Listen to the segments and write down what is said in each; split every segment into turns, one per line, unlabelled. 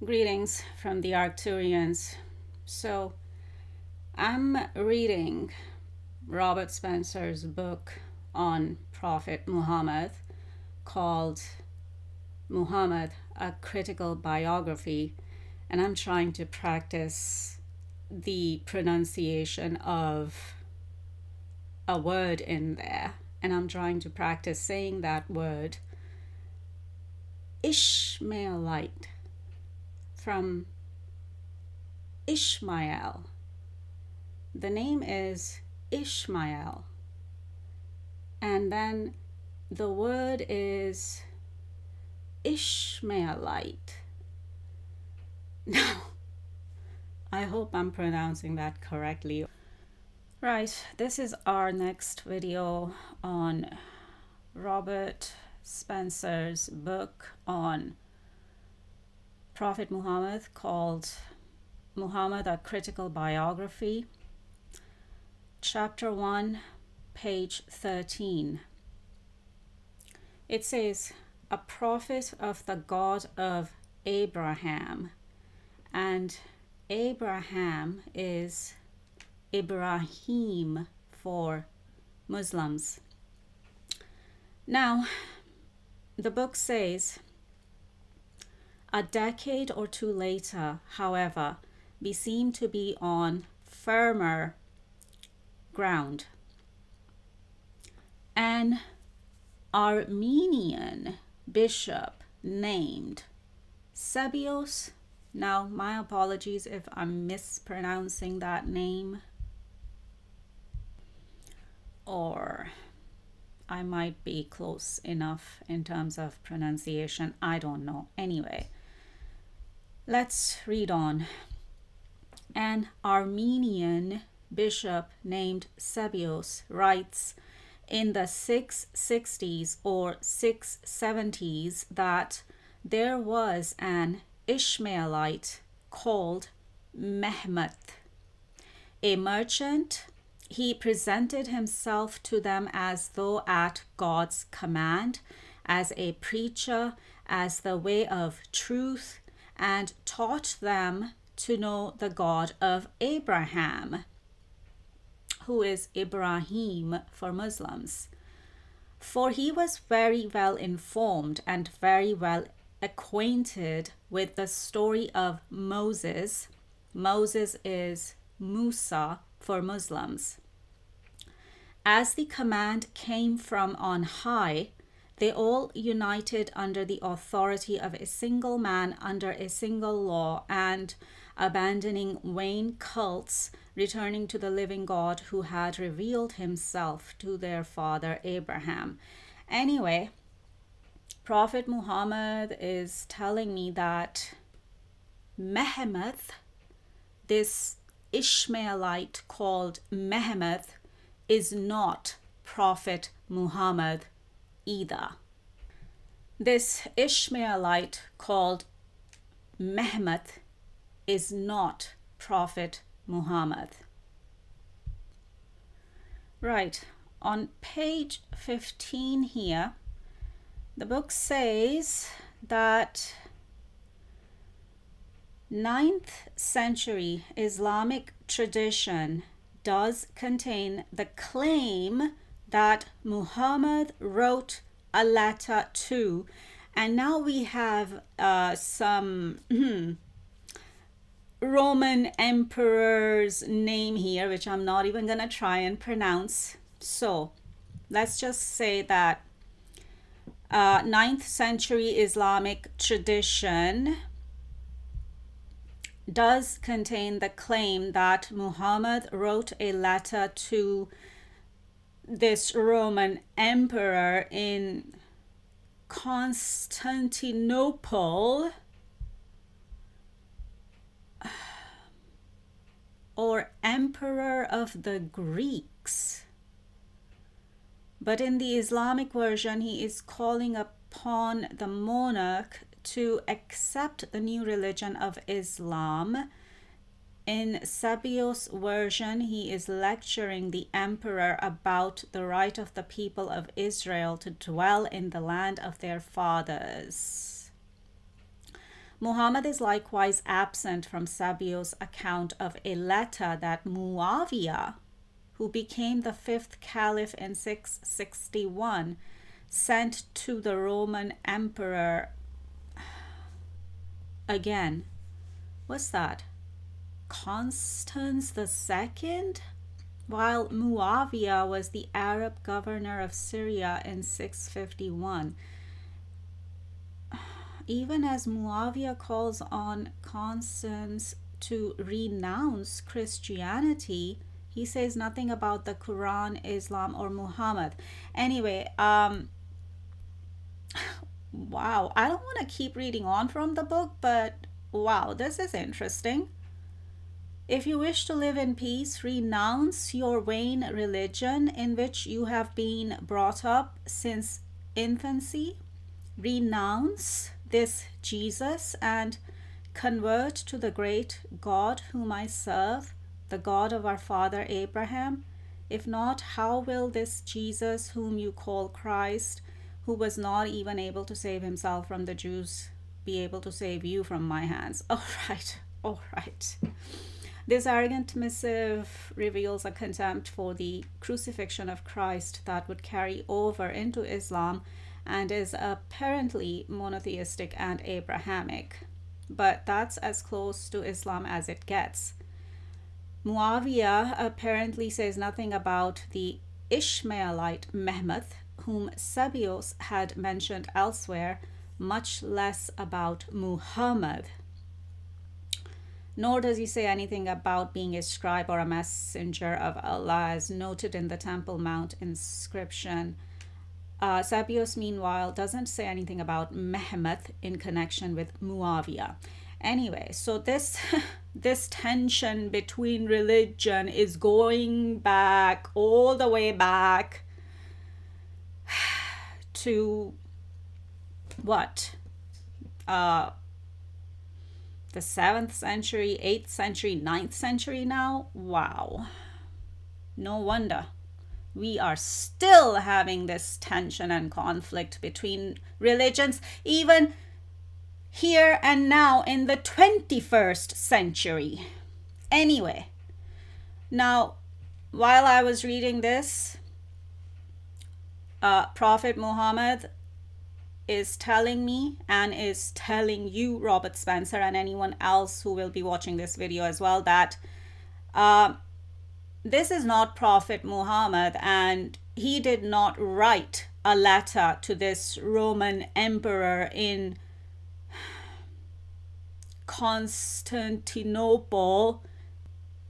Greetings from the Arcturians. So, I'm reading Robert Spencer's book on Prophet Muhammad called Muhammad, a Critical Biography, and I'm trying to practice the pronunciation of a word in there, and I'm trying to practice saying that word Ishmaelite from Ishmael. The name is Ishmael, and then the word is Ishmaelite. Now, I hope I'm pronouncing that correctly. Right, this is our next video on Robert Spencer's book on Prophet Muhammad called Muhammad, a Critical Biography, Chapter 1, page 13. It says, a prophet of the God of Abraham. And Abraham is Ibrahim for Muslims. Now, the book says, a decade or two later, however, we seem to be on firmer ground. An Armenian bishop named Sebios, now my apologies if I'm mispronouncing that name, or I might be close enough in terms of pronunciation, I don't know. Anyway, let's read on. An Armenian bishop named Sebios writes in the 660s or 670s that there was an Ishmaelite called Mahmet, a merchant. He presented himself to them as though at God's command, as a preacher, as the way of truth, and taught them to know the God of Abraham, who is Ibrahim for Muslims. For he was very well informed and very well acquainted with the story of Moses. Moses is Musa for Muslims. As the command came from on high, they all united under the authority of a single man under a single law, and abandoning vain cults, returning to the living God who had revealed himself to their father Abraham. Anyway, Prophet Muhammad is telling me that Mahmet, this Ishmaelite called Mahmet, is not Prophet Muhammad either. This Ishmaelite called Mahmet is not Prophet Muhammad. Right, on page 15 here, the book says that 9th century Islamic tradition does contain the claim that Muhammad wrote a letter to, and now we have some Roman emperor's name here, which I'm not even going to try and pronounce. So let's just say that 9th century Islamic tradition does contain the claim that Muhammad wrote a letter to this Roman emperor in Constantinople, or emperor of the Greeks. But in the Islamic version, he is calling upon the monarch to accept the new religion of Islam. In Sebios' version, he is lecturing the emperor about the right of the people of Israel to dwell in the land of their fathers. Muhammad is likewise absent from Sabio's account of a letter that Muawiyah, who became the fifth caliph in 661, sent to the Roman emperor. Again, what's that? Constans II? While Muawiyah was the Arab governor of Syria in 651. Even as Muawiyah calls on Constans to renounce Christianity, he says nothing about the Quran, Islam, or Muhammad. Anyway, wow, I don't want to keep reading on from the book, but wow, this is interesting. If you wish to live in peace, renounce your vain religion in which you have been brought up since infancy. Renounce this Jesus and convert to the great God whom I serve, the God of our father Abraham. If not, how will this Jesus whom you call Christ, who was not even able to save himself from the Jews, be able to save you from my hands? All right. This arrogant missive reveals a contempt for the crucifixion of Christ that would carry over into Islam and is apparently monotheistic and Abrahamic. But that's as close to Islam as it gets. Muawiyah apparently says nothing about the Ishmaelite Mahmet, whom Sabios had mentioned elsewhere, much less about Muhammad. Nor does he say anything about being a scribe or a messenger of Allah, as noted in the Temple Mount inscription. Sabios, meanwhile, doesn't say anything about Mahmet in connection with Muawiyah. Anyway, so this tension between religion is going back, all the way back to what? The 7th century, 8th century, 9th century now? Wow. No wonder we are still having this tension and conflict between religions, even here and now in the 21st century. Anyway, now, while I was reading this, Prophet Muhammad is telling me and is telling you, Robert Spencer, and anyone else who will be watching this video as well, that this is not Prophet Muhammad, and he did not write a letter to this Roman emperor in Constantinople.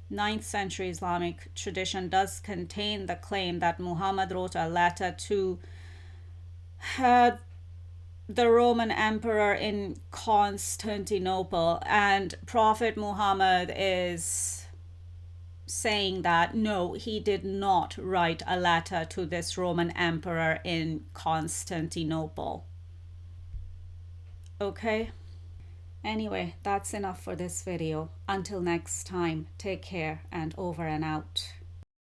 9th century Islamic tradition does contain the claim that Muhammad wrote a letter to the Roman emperor in Constantinople, and Prophet Muhammad is saying that no, he did not write a letter to this Roman emperor in Constantinople. Okay? Anyway, that's enough for this video. Until next time, take care and over and out.